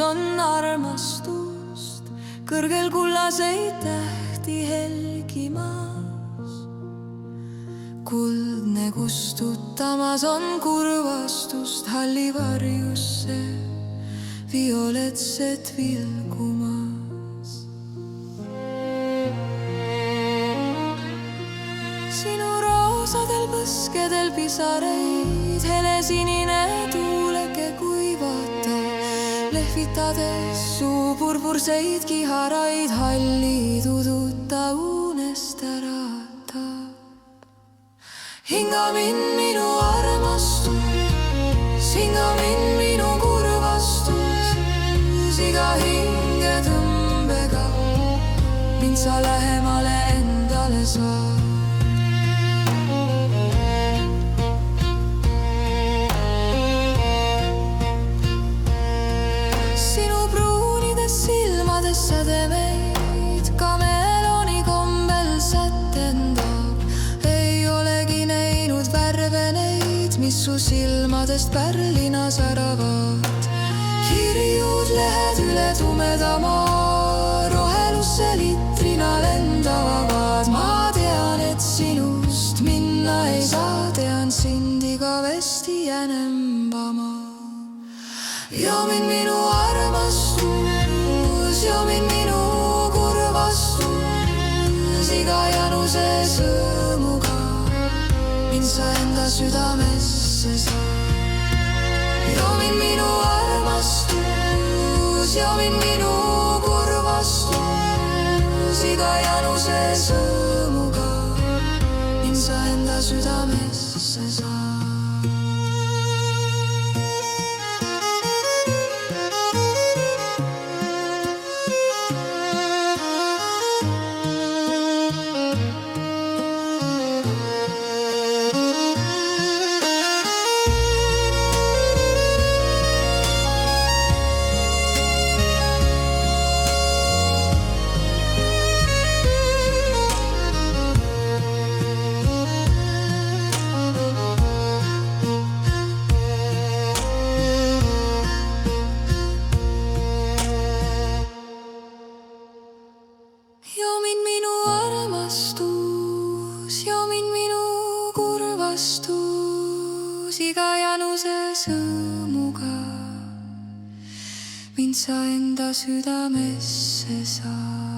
on armastust, kõrgel kullaseid tähti helgimas. Kuldne kustutamas on kurvastust, halli varjusse violetset vilgumas. Sinu roosadel põskedel pisareid helesinine tuuleke kuivatab, lehvitades suu purpurseid kiharaid halli tuduta unest äratab. Hinga mind minu armastus, hinga mind minu kurvastus, iga hingetõmbega mind sa lähemale endale saad. Sädemeid kamelooni kombel sätendab, ei olegi näinud värve neid, mis su silmadest pärlina säravad. Kirjud lehed üle tumeda maa, rohelusse litrina lendavad. Ma tean, et sinust minna ei saa, tean sind igavesti jänembama. Ja mind minu armastus, ja mind minu kurvastus, iga januse sõõmuga mind sa enda südamesse saad. Ja mind minu armastus, ja mind minu kurvastus, iga januse sõõmuga mind sa enda südamesse saad. Iga januse sõõmuga mind sa enda südamesse saad.